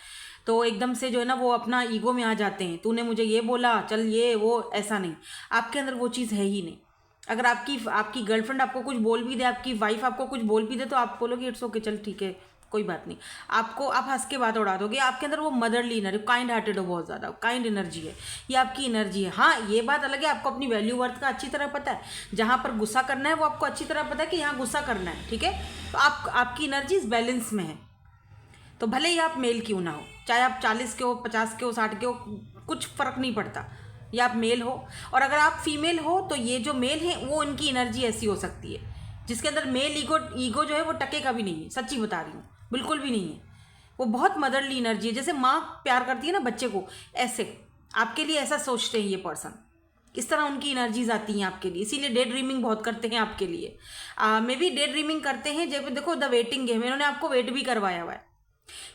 तो एकदम से जो है ना वो अपना ईगो में आ जाते हैं। तूने मुझे ये बोला, चल ये वो, ऐसा नहीं। आपके अंदर वो चीज़ है ही नहीं। अगर आपकी गर्लफ्रेंड आपको कुछ बोल भी दे, आपकी वाइफ आपको कुछ बोल भी दे, तो आप बोलोगे इट्स ओके, चल ठीक है, कोई बात नहीं। आप हंस के बात उड़ा दोगे। आपके अंदर वो मदरली एनर्जी, काइंड हार्टेड हो, बहुत ज़्यादा काइंड एनर्जी है, ये आपकी एनर्जी है। हाँ, ये बात अलग है, आपको अपनी वैल्यू वर्थ का अच्छी तरह पता है। जहाँ पर गुस्सा करना है वो आपको अच्छी तरह पता है कि यहाँ गुस्सा करना है, ठीक है। तो आपकी एनर्जी इस बैलेंस में है। तो भले ही आप मेल क्यों ना हो, चाहे आप 40 के हो, 50 के हो, 60 के हो, कुछ फ़र्क नहीं पड़ता, या आप मेल हो। और अगर आप फीमेल हो तो ये जो मेल है वो इनकी एनर्जी ऐसी हो सकती है जिसके अंदर मेल ईगो जो है वो टके का भी नहीं है। सच्ची बता रही हूँ, बिल्कुल भी नहीं है। वो बहुत मदरली एनर्जी है, जैसे माँ प्यार करती है ना बच्चे को, ऐसे आपके लिए ऐसा सोचते हैं ये पर्सन। इस तरह उनकी एनर्जीज आती हैं आपके लिए, इसीलिए डे ड्रीमिंग बहुत करते हैं आपके लिए। मे भी डे ड्रीमिंग करते हैं। जब देखो द वेटिंग गेम, इन्होंने आपको वेट भी करवाया हुआ है।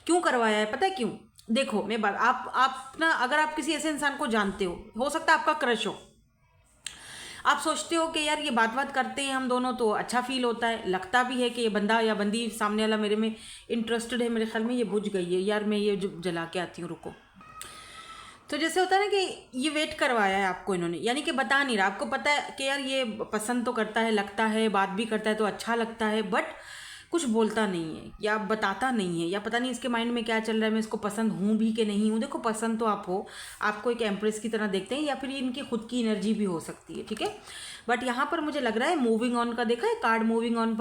क्यों करवाया है पता है क्यों? देखो मैं बात, आप ना, अगर आप किसी ऐसे इंसान को जानते हो सकता है आपका क्रश हो, आप सोचते हो कि यार ये बात करते हैं हम दोनों तो अच्छा फील होता है, लगता भी है कि ये बंदा या बंदी सामने वाला मेरे में इंटरेस्टेड है। मेरे ख्याल में ये बुझ गई है यार, मैं ये जला के आती हूँ, रुको। तो जैसे होता है ना कि ये वेट करवाया है आपको इन्होंने, यानी कि बता नहीं रहा, आपको पता है कि यार ये पसंद तो करता है, लगता है, बात भी करता है तो अच्छा लगता है, बट कुछ बोलता नहीं है या बताता नहीं है, या पता नहीं इसके माइंड में क्या चल रहा है, मैं इसको पसंद हूँ भी कि नहीं हूँ। देखो, पसंद तो आप हो, आपको एक एम्प्रेस की तरह देखते हैं, या फिर ये इनकी खुद की एनर्जी भी हो सकती है, ठीक है। बट यहाँ पर मुझे लग रहा है मूविंग ऑन का, देखा है कार्ड मूविंग ऑन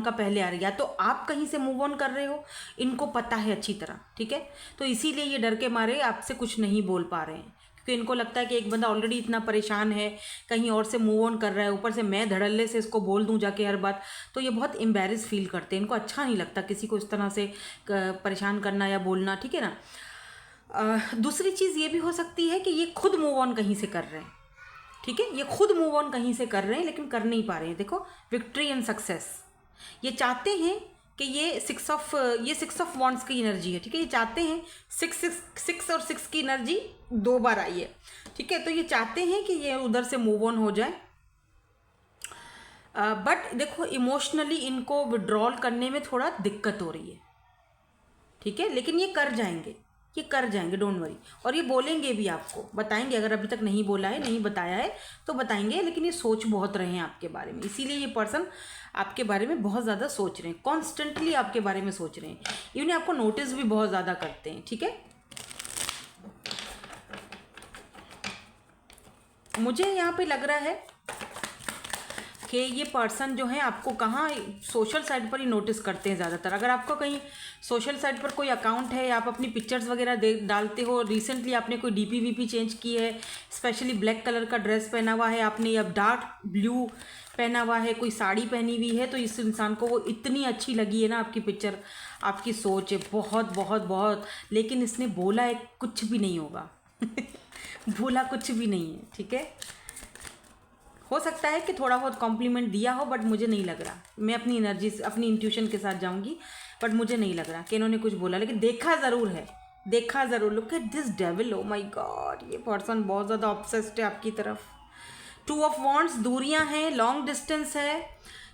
का पहले आ रहा है, तो आप कहीं से मूव ऑन कर रहे हो, इनको पता है अच्छी तरह, ठीक है। तो इसीलिए ये डर के मारे आपसे कुछ नहीं बोल पा रहे हैं, क्योंकि इनको लगता है कि एक बंदा ऑलरेडी इतना परेशान है, कहीं और से मूव ऑन कर रहा है, ऊपर से मैं धड़ल्ले से इसको बोल दूं जाके हर बात, तो ये बहुत एम्बेरस फील करते हैं। इनको अच्छा नहीं लगता किसी को इस तरह से परेशान करना या बोलना, ठीक है ना। दूसरी चीज़ ये भी हो सकती है कि ये खुद मूव ऑन कहीं से कर रहे हैं, ठीक है। ये खुद मूव ऑन कहीं से कर रहे हैं लेकिन कर नहीं पा रहे हैं। देखो, विक्ट्री एंड सक्सेस, ये चाहते हैं कि ये सिक्स ऑफ वॉन्ड्स की एनर्जी है, ठीक है। ये चाहते हैं सिक्स और 6 की एनर्जी 2 बार आई है, ठीक है। तो ये चाहते हैं कि ये उधर से मूव ऑन हो जाए, बट देखो इमोशनली इनको विड्रॉल करने में थोड़ा दिक्कत हो रही है, ठीक है। लेकिन ये कर जाएंगे, ये कर जाएंगे, डोंट वरी। और ये बोलेंगे भी, आपको बताएंगे, अगर अभी तक नहीं बोला है, नहीं बताया है तो बताएंगे। लेकिन ये सोच बहुत रहे हैं आपके बारे में, इसीलिए ये पर्सन आपके बारे में बहुत ज़्यादा सोच रहे हैं, कॉन्स्टेंटली आपके बारे में सोच रहे हैं, इवन आपको नोटिस भी बहुत ज़्यादा करते हैं। ठीक है, मुझे यहाँ पे लग रहा है कि ये पर्सन जो है आपको कहाँ सोशल साइट पर ही नोटिस करते हैं ज़्यादातर। अगर आपको कहीं सोशल साइट पर कोई अकाउंट है या आप अपनी पिक्चर्स वगैरह डालते हो, रिसेंटली आपने कोई डीपी वीपी चेंज की है, स्पेशली ब्लैक कलर का ड्रेस पहना हुआ है आपने या डार्क ब्लू पहना हुआ है, कोई साड़ी पहनी हुई है, तो इस इंसान को वो इतनी अच्छी लगी है ना आपकी पिक्चर, आपकी सोच है बहुत बहुत बहुत। लेकिन इसने बोला है कुछ भी नहीं होगा बोला कुछ भी नहीं है। ठीक है, हो सकता है कि थोड़ा बहुत कॉम्प्लीमेंट दिया हो, बट मुझे नहीं लग रहा। मैं अपनी एनर्जी अपनी इंट्यूशन के साथ जाऊंगी, बट मुझे नहीं लग रहा कि इन्होंने कुछ बोला। लेकिन देखा ज़रूर है, देखा ज़रूर। Look at this devil, O my God, ये पर्सन बहुत ज़्यादा ऑब्सेस्ड है आपकी तरफ। 2 ऑफ वॉन्ड्स, दूरियां हैं, लॉन्ग डिस्टेंस है।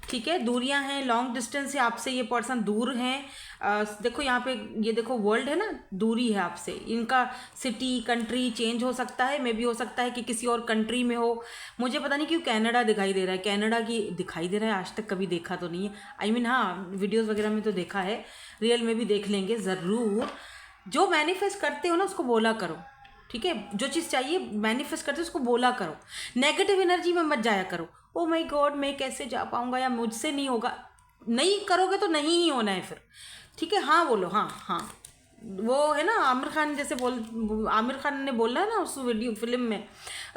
ठीक है, दूरियां हैं, लॉन्ग डिस्टेंस है, आपसे ये पर्सन दूर हैं। देखो यहाँ पे, ये देखो वर्ल्ड है ना, दूरी है आपसे। इनका सिटी कंट्री चेंज हो सकता है, मे भी हो सकता है कि किसी और कंट्री में हो। मुझे पता नहीं क्यों कनाडा दिखाई दे रहा है, कनाडा की दिखाई दे रहा है, आज तक कभी देखा तो नहीं है। आई मीन हाँ, वीडियोज़ वगैरह में तो देखा है, रियल में भी देख लेंगे ज़रूर। जो मैनिफेस्ट करते हो ना उसको बोला करो। ठीक है, जो चीज़ चाहिए मैनिफेस्ट करते हो उसको बोला करो, नेगेटिव एनर्जी में मत जाया करो। ओ माय गॉड, मैं कैसे जा पाऊँगा या मुझसे नहीं होगा। नहीं करोगे तो नहीं ही होना है फिर। ठीक है, हाँ बोलो, हाँ हाँ। वो है ना आमिर खान, जैसे आमिर खान ने बोला ना उस वीडियो फिल्म में,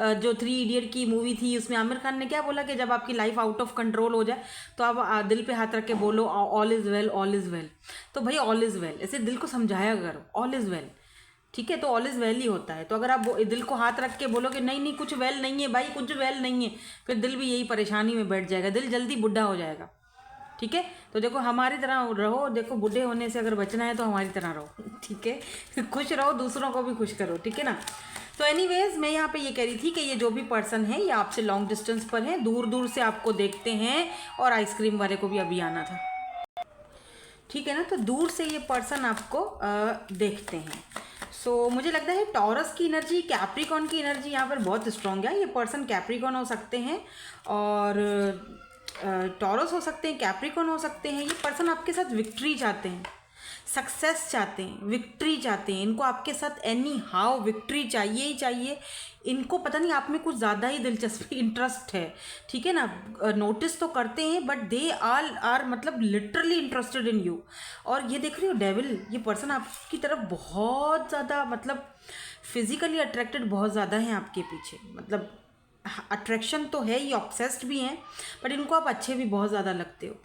जो 3 इडियट की मूवी थी, उसमें आमिर खान ने क्या बोला कि जब आपकी लाइफ आउट ऑफ कंट्रोल हो जाए तो आप दिल पे हाथ रख के बोलो all is well, all is well. तो भाई ऑल इज़ वेल, ऐसे दिल को समझाया करो, ऑल इज़ वेल। ठीक है, तो ऑल इज़ वेल ही होता है। तो अगर आप दिल को हाथ रख के बोलो कि नहीं नहीं कुछ वेल नहीं है भाई, कुछ वेल नहीं है, फिर दिल भी यही परेशानी में बैठ जाएगा, दिल जल्दी बुढ़ा हो जाएगा। ठीक है, तो देखो हमारी तरह रहो, देखो बूढ़े होने से अगर बचना है तो हमारी तरह रहो। ठीक है, खुश रहो, दूसरों को भी खुश करो। ठीक है ना। तो एनीवेज, मैं यहाँ पे ये कह रही थी कि ये जो भी पर्सन है ये आपसे लॉन्ग डिस्टेंस पर है, दूर दूर से आपको देखते हैं। और आइसक्रीम वाले को भी अभी आना था। ठीक है ना, तो दूर से ये पर्सन आपको देखते हैं। सो मुझे लगता है टॉरस की एनर्जी, कैप्रिकॉन की एनर्जी यहाँ पर बहुत स्ट्रॉन्ग है। ये पर्सन कैप्रिकॉन हो सकते हैं और टॉरस हो सकते हैं, कैप्रिकॉन हो सकते हैं। ये पर्सन आपके साथ विक्ट्री चाहते हैं, सक्सेस चाहते हैं, विक्ट्री चाहते हैं। इनको आपके साथ एनी हाउ विक्ट्री चाहिए ही चाहिए। इनको पता नहीं आप में कुछ ज़्यादा ही दिलचस्पी, इंटरेस्ट है। ठीक है ना, नोटिस तो करते हैं बट दे ऑल आर मतलब लिटरली इंटरेस्टेड इन यू। और ये देख रही हो डेविल, ये पर्सन आपकी तरफ बहुत ज़्यादा मतलब फिजिकली अट्रैक्टेड बहुत ज़्यादा है आपके पीछे। मतलब अट्रैक्शन तो है, ये ऑब्सेस्ड भी हैं, बट इनको आप अच्छे भी बहुत ज़्यादा लगते हो।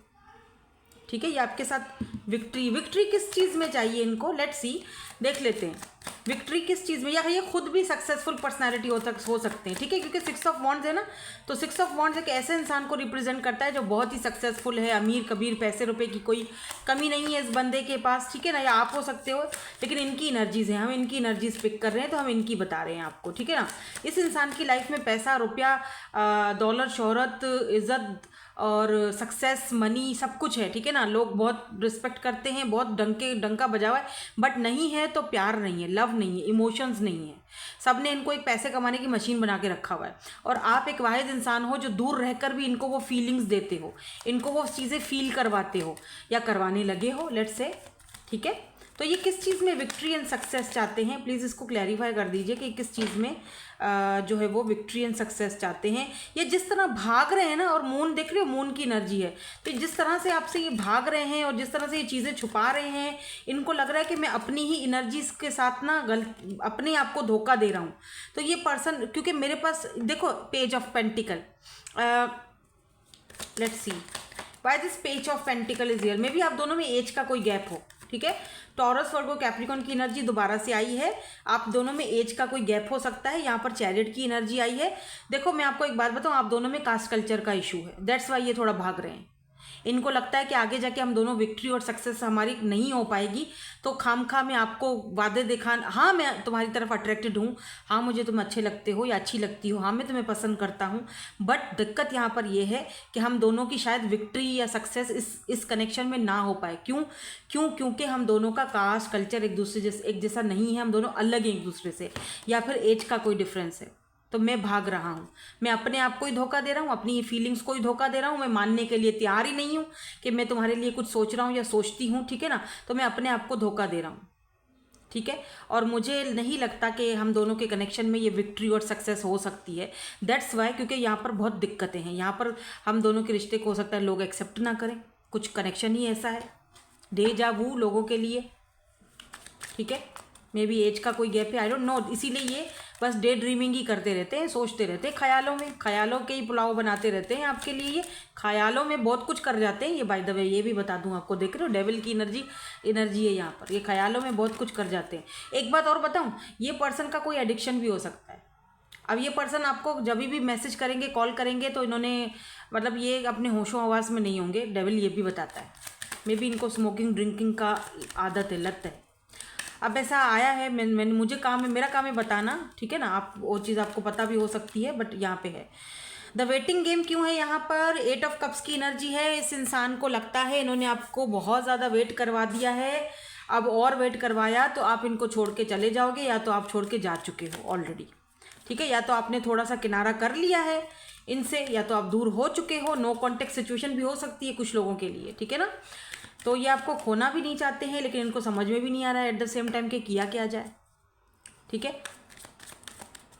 ठीक है, ये आपके साथ विक्ट्री किस चीज़ में चाहिए इनको, लेट्स सी, देख लेते हैं विक्ट्री किस चीज़ में। या ये खुद भी सक्सेसफुल पर्सनालिटी हो सकते हैं। ठीक है, क्योंकि 6 ऑफ वॉन्ड्स है ना, तो 6 ऑफ वॉन्ड्स एक ऐसे इंसान को रिप्रेजेंट करता है जो बहुत ही सक्सेसफुल है, अमीर कबीर, पैसे रुपए की कोई कमी नहीं है इस बंदे के पास। ठीक है ना, या आप हो सकते हो, लेकिन इनकी एनर्जीज हैं, हम इनकी एनर्जीज पिक कर रहे हैं तो हम इनकी बता रहे हैं आपको। ठीक है ना, इस इंसान की लाइफ में पैसा, रुपया, दौलत, शोहरत, इज़्ज़त और सक्सेस, मनी सब कुछ है। ठीक है ना, लोग बहुत रिस्पेक्ट करते हैं, बहुत डंका बजा हुआ है, बट नहीं है तो प्यार नहीं है, लव नहीं है, इमोशंस नहीं है। सब ने इनको एक पैसे कमाने की मशीन बना के रखा हुआ है। और आप एक वाहिद इंसान हो जो दूर रहकर भी इनको वो फीलिंग्स देते हो, इनको वो चीज़ें फील करवाते हो या करवाने लगे हो, लेट्स से। ठीक है, तो ये किस चीज़ में विक्ट्री एंड सक्सेस चाहते हैं, प्लीज़ इसको क्लैरिफाई कर दीजिए कि किस चीज़ में जो है वो विक्ट्री एंड सक्सेस चाहते हैं। ये जिस तरह भाग रहे हैं ना, और मून देख रहे हो, मून की एनर्जी है, तो जिस तरह से आपसे ये भाग रहे हैं और जिस तरह से ये चीज़ें छुपा रहे हैं, इनको लग रहा है कि मैं अपनी ही एनर्जी के साथ ना अपने आप को धोखा दे रहा हूँ। तो ये पर्सन, क्योंकि मेरे पास देखो page of pentacle, let's see why this page of pentacle is here. May be आप दोनों में एज का कोई गैप हो। ठीक है, टॉरस वर्गो कैप्रिकॉन की एनर्जी दोबारा से आई है, आप दोनों में एज का कोई गैप हो सकता है। यहाँ पर चैरियट की एनर्जी आई है। देखो मैं आपको एक बात बताऊँ, आप दोनों में कास्ट कल्चर का इशू है, दैट्स वाई ये थोड़ा भाग रहे हैं। इनको लगता है कि आगे जाके हम दोनों विक्ट्री और सक्सेस हमारी नहीं हो पाएगी, तो खामखा मैं आपको वादे दिखाना, हाँ मैं तुम्हारी तरफ अट्रैक्टेड हूँ, हाँ मुझे तुम अच्छे लगते हो या अच्छी लगती हो, हाँ मैं तुम्हें पसंद करता हूँ, बट दिक्कत यहाँ पर यह है कि हम दोनों की शायद विक्ट्री या सक्सेस इस कनेक्शन में ना हो पाए। क्योंकि हम दोनों का कास्ट कल्चर एक जैसा नहीं है, हम दोनों अलग हैं एक दूसरे से, या फिर एज का कोई डिफरेंस है। तो मैं भाग रहा हूँ, मैं अपने आप को ही धोखा दे रहा हूँ, अपनी फीलिंग्स को ही धोखा दे रहा हूँ। मैं मानने के लिए तैयार ही नहीं हूँ कि मैं तुम्हारे लिए कुछ सोच रहा हूँ या सोचती हूँ, ठीक है ना। तो मैं अपने आप को धोखा दे रहा हूँ, ठीक है। और मुझे नहीं लगता कि हम दोनों के कनेक्शन में ये विक्ट्री और सक्सेस हो सकती है। दैट्स वाई, क्योंकि यहाँ पर बहुत दिक्कतें हैं। यहाँ पर हम दोनों के रिश्ते को हो सकता है लोग एक्सेप्ट ना करें, कुछ कनेक्शन ही ऐसा है डेजा वू लोगों के लिए, ठीक है। मे बी एज का कोई गैप है, आई डोंट नो। इसीलिए ये बस डे ड्रीमिंग ही करते रहते हैं, सोचते रहते हैं ख्यालों में, ख्यालों के ही पुलाव बनाते रहते हैं आपके लिए। ये ख्यालों में बहुत कुछ कर जाते हैं ये, बाय द वे ये भी बता दूं आपको, देख रहे हो डेविल की एनर्जी है यहाँ पर। ये ख्यालों में बहुत कुछ कर जाते हैं। एक बात और बताऊँ, ये पर्सन का कोई एडिक्शन भी हो सकता है। अब ये पर्सन आपको जब भी मैसेज करेंगे, कॉल करेंगे, तो इन्होंने मतलब ये अपने होशो हवास में नहीं होंगे, डेविल ये भी बताता है। मे बी इनको स्मोकिंग ड्रिंकिंग का आदत है, लत है। अब ऐसा आया है, मैंने मुझे काम है, मेरा काम है बताना, ठीक है ना। आप वो चीज़ आपको पता भी हो सकती है, बट यहाँ पे है द वेटिंग गेम। क्यों है यहाँ पर? 8 ऑफ कप्स की एनर्जी है। इस इंसान को लगता है इन्होंने आपको बहुत ज़्यादा वेट करवा दिया है, अब और वेट करवाया तो आप इनको छोड़ के चले जाओगे, या तो आप छोड़ के जा चुके हो ऑलरेडी, ठीक है। या तो आपने थोड़ा सा किनारा कर लिया है इनसे, या तो आप दूर हो चुके हो। नो कॉन्टेक्ट सिचुएशन भी हो सकती है कुछ लोगों के लिए, ठीक है ना। तो ये आपको खोना भी नहीं चाहते हैं, लेकिन इनको समझ में भी नहीं आ रहा है एट द सेम टाइम कि किया क्या जाए, ठीक है।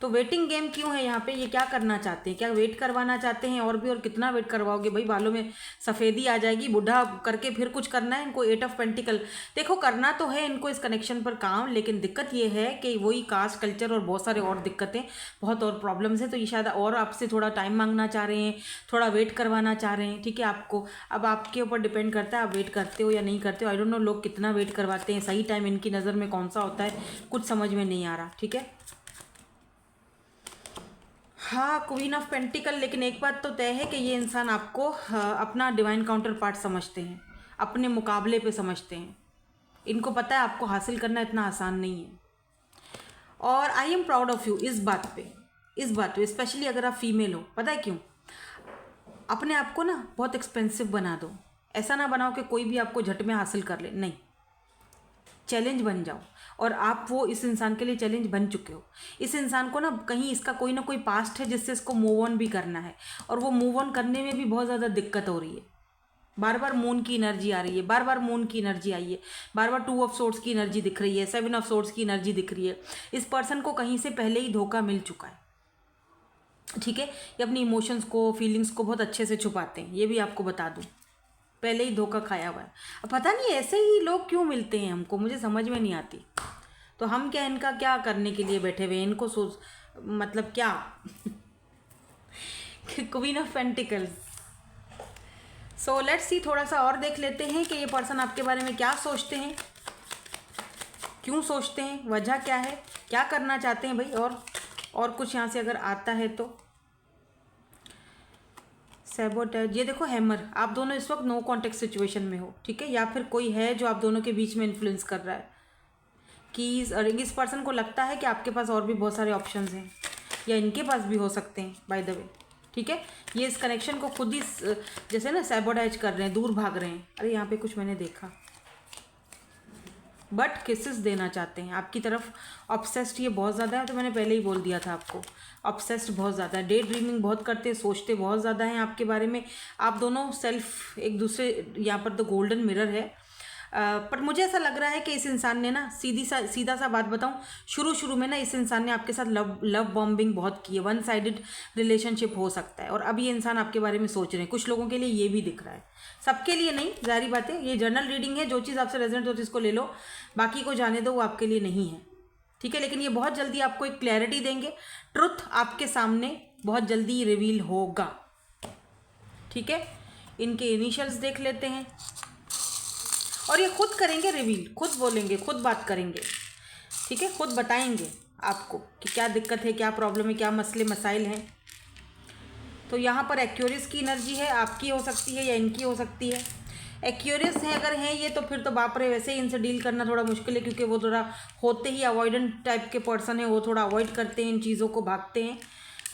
तो वेटिंग गेम क्यों है यहाँ पे? ये क्या करना चाहते हैं? क्या वेट करवाना चाहते हैं? और भी, और कितना वेट करवाओगे भाई? बालों में सफ़ेदी आ जाएगी, बूढ़ा करके फिर कुछ करना है इनको। 8 ऑफ पेंटिकल, देखो करना तो है इनको इस कनेक्शन पर काम, लेकिन दिक्कत ये है कि वही कास्ट कल्चर और बहुत सारे और दिक्कतें, बहुत और प्रॉब्लम्स हैं। तो ये शायद और आपसे थोड़ा टाइम मांगना चाह रहे हैं, थोड़ा वेट करवाना चाह रहे हैं, ठीक है। आपको अब आपके ऊपर डिपेंड करता है आप वेट करते हो या नहीं करते हो। आई डोंट नो लोग कितना वेट करवाते हैं, सही टाइम इनकी नज़र में कौन सा होता है, कुछ समझ में नहीं आ रहा, ठीक है। हाँ, क्वीन ऑफ पेंटिकल, लेकिन एक बात तो तय है कि ये इंसान आपको अपना डिवाइन काउंटर पार्ट समझते हैं, अपने मुकाबले पे समझते हैं। इनको पता है आपको हासिल करना इतना आसान नहीं है। और I am proud of you इस बात पे स्पेशली अगर आप फीमेल हो। पता है क्यों? अपने आप को ना बहुत एक्सपेंसिव बना दो। ऐसा ना बनाओ कि कोई भी आपको झट में हासिल कर ले, नहीं, चैलेंज बन जाओ। और आप वो इस इंसान के लिए चैलेंज बन चुके हो। इस इंसान को ना कहीं इसका कोई ना कोई पास्ट है जिससे इसको मूव ऑन भी करना है, और वो मूव ऑन करने में भी बहुत ज़्यादा दिक्कत हो रही है। बार बार मून की एनर्जी आ रही है, बार बार मून की एनर्जी आई है, बार बार 2 ऑफ सोर्ड्स की एनर्जी दिख रही है, 7 ऑफ सोर्ड्स की एनर्जी दिख रही है। इस पर्सन को कहीं से पहले ही धोखा मिल चुका है, ठीक है। ये अपनी इमोशंस को, फीलिंग्स को बहुत अच्छे से छुपाते हैं, ये भी आपको बता दूँ, पहले ही धोखा खाया हुआ है। अब पता नहीं ऐसे ही लोग क्यों मिलते हैं हमको, मुझे समझ में नहीं आती। तो हम क्या इनका क्या करने के लिए बैठे हुए हैं? इनको सोच मतलब क्या queen of pentacles. So let's see, थोड़ा सा और देख लेते हैं कि ये पर्सन आपके बारे में क्या सोचते हैं, क्यों सोचते हैं, वजह क्या है, क्या करना चाहते हैं भाई। और कुछ यहाँ से अगर आता है तो सैबोटेज, ये देखो हैमर। आप दोनों इस वक्त नो कॉन्टेक्ट सिचुएशन में हो, ठीक है, या फिर कोई है जो आप दोनों के बीच में इन्फ्लुएंस कर रहा है। कीज और इस पर्सन को लगता है कि आपके पास और भी बहुत सारे ऑप्शंस हैं, या इनके पास भी हो सकते हैं बाय द वे, ठीक है। ये इस कनेक्शन को खुद ही जैसे ना सैबोटेज कर रहे हैं, दूर भाग रहे हैं। अरे यहाँ पे कुछ मैंने देखा, बट किसेस देना चाहते हैं आपकी तरफ। ऑब्सेस्ड ये बहुत ज़्यादा है, तो मैंने पहले ही बोल दिया था आपको, ऑब्सेस्ड बहुत ज़्यादा है, डे ड्रीमिंग बहुत करते हैं, सोचते बहुत ज़्यादा हैं आपके बारे में। आप दोनों सेल्फ एक दूसरे, यहाँ पर तो गोल्डन मिरर है। पर मुझे ऐसा लग रहा है कि इस इंसान ने ना सीधा सा बात बताऊं, शुरू में ना इस इंसान ने आपके साथ लव बॉम्बिंग बहुत की है, 1 साइडेड रिलेशनशिप हो सकता है। और अब ये इंसान आपके बारे में सोच रहे हैं, कुछ लोगों के लिए ये भी दिख रहा है, सबके लिए नहीं, जाहिर बात है। ये जर्नल रीडिंग है, जो चीज़ आपसे रेजोनेट होती है इसको ले लो, बाकी को जाने दो, वो आपके लिए नहीं है, ठीक है। लेकिन ये बहुत जल्दी आपको एक क्लैरिटी देंगे, ट्रुथ आपके सामने बहुत जल्दी रिवील होगा, ठीक है। इनके इनिशियल्स देख लेते हैं, और ये खुद करेंगे रिवील, खुद बोलेंगे, खुद बात करेंगे, ठीक है, खुद बताएंगे आपको कि क्या दिक्कत है, क्या प्रॉब्लम है, क्या मसले मसाइल हैं। तो यहाँ पर एक्यूरियस की एनर्जी है, आपकी हो सकती है या इनकी हो सकती है। एक्यूरियस है अगर हैं ये तो फिर तो बाप रे, वैसे ही इनसे डील करना थोड़ा मुश्किल है, क्योंकि वो थोड़ा होते ही अवॉइडेंट टाइप के पर्सन है, वो थोड़ा अवॉइड करते हैं इन चीज़ों को, भागते हैं,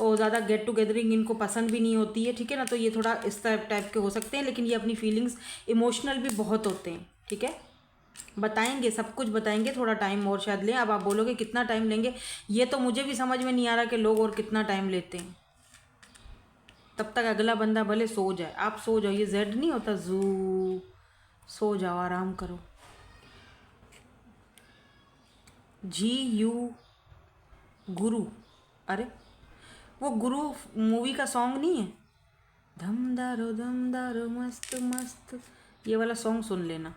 और ज़्यादा गेट टुगेदरिंग इनको पसंद भी नहीं होती है, ठीक है ना। तो ये थोड़ा इस टाइप के हो सकते हैं, लेकिन ये अपनी फीलिंग्स इमोशनल भी बहुत होते हैं, ठीक है। बताएंगे, सब कुछ बताएंगे, थोड़ा टाइम और शायद लें। अब आप बोलोगे कितना टाइम लेंगे, ये तो मुझे भी समझ में नहीं आ रहा कि लोग और कितना टाइम लेते हैं। तब तक अगला बंदा भले सो जाए, आप सो जाओ, ये जेड नहीं होता जू, सो जाओ, आराम करो। GU गुरु, अरे वो गुरु मूवी का सॉन्ग नहीं है, धम दारो मस्त मस्त, ये वाला सॉन्ग सुन लेना,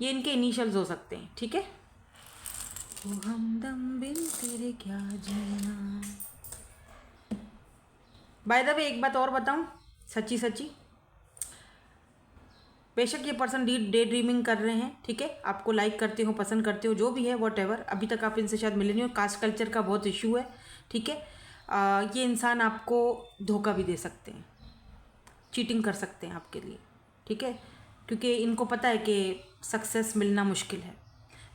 ये इनके इनिशियल्स हो सकते हैं, ठीक है। ओ हमदम बिन तेरे क्या जीना। बाय द वे एक बात और बताऊं, सच्ची सच्ची, बेशक ये पर्सन डे ड्रीमिंग कर रहे हैं, ठीक है, आपको लाइक करते हो, पसंद करते हो, जो भी है वॉट एवर, अभी तक आप इनसे शायद मिले नहीं हो, कास्ट कल्चर का बहुत इशू है, ठीक है। ये इंसान आपको धोखा भी दे सकते हैं, चीटिंग कर सकते हैं आपके लिए, ठीक है, क्योंकि इनको पता है कि सक्सेस मिलना मुश्किल है।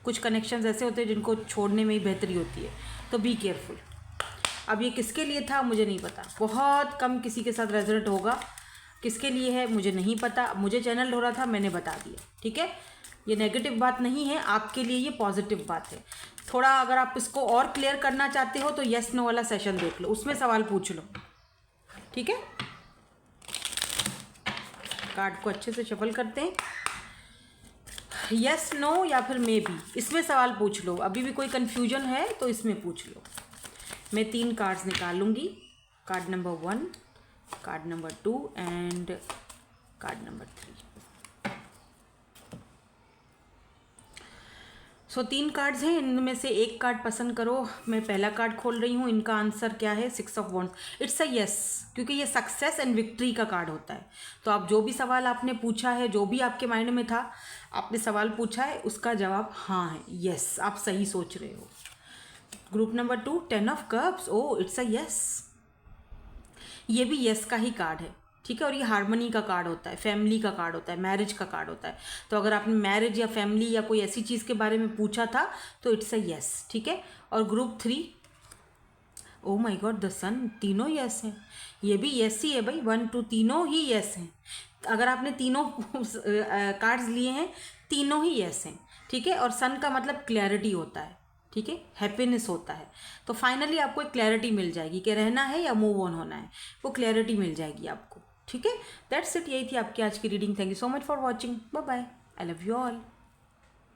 कुछ कनेक्शंस ऐसे होते हैं जिनको छोड़ने में ही बेहतरी होती है, तो बी केयरफुल। अब ये किसके लिए था मुझे नहीं पता, बहुत कम किसी के साथ रेजोनेट होगा, किसके लिए है मुझे नहीं पता, मुझे चैनल हो रहा था, मैंने बता दिया, ठीक है। ये नेगेटिव बात नहीं है, आपके लिए ये पॉजिटिव बात है। थोड़ा अगर आप इसको और क्लियर करना चाहते हो तो येस नो वाला सेशन देख लो, उसमें सवाल पूछ लो, ठीक है। कार्ड को अच्छे से शफल करते हैं, यस नो या फिर मे बी, इसमें सवाल पूछ लो, अभी भी कोई कन्फ्यूजन है तो इसमें पूछ लो। मैं 3 कार्ड्स निकालूंगी, card number 1, card number 2 and card number 3। So 3 cards हैं, इनमें से एक कार्ड पसंद करो। मैं पहला कार्ड खोल रही हूँ, इनका आंसर क्या है, 6 of wands. It's a yes, क्योंकि ये सक्सेस एंड विक्ट्री का कार्ड होता है। तो आप जो भी सवाल आपने पूछा है, जो भी आपके माइंड में था, आपने सवाल पूछा है, उसका जवाब हाँ है, यस, आप सही सोच रहे हो। Group number 2, 10 of cups, oh it's a yes, ये भी यस का ही कार्ड है, ठीक है। और ये हार्मनी का कार्ड होता है, फैमिली का कार्ड होता है, मैरिज का कार्ड होता है। तो अगर आपने मैरिज या फैमिली या कोई ऐसी चीज़ के बारे में पूछा था तो इट्स अ यस, ठीक है। और group 3, oh my God, the sun, तीनों यस हैं, ये भी यस ही है भाई, 1 2 तीनों ही यस हैं। अगर आपने तीनों कार्ड्स लिए हैं, तीनों ही यस हैं, ठीक है। और सन का मतलब क्लैरिटी होता है, ठीक है, हैप्पीनेस होता है। तो फाइनली आपको एक क्लैरिटी मिल जाएगी कि रहना है या मूव ऑन होना है, वो क्लैरिटी मिल जाएगी आपको, ठीक है। दैट्स इट, यही थी आपकी आज की reading. Thank you so much for watching, bye bye, I love you all.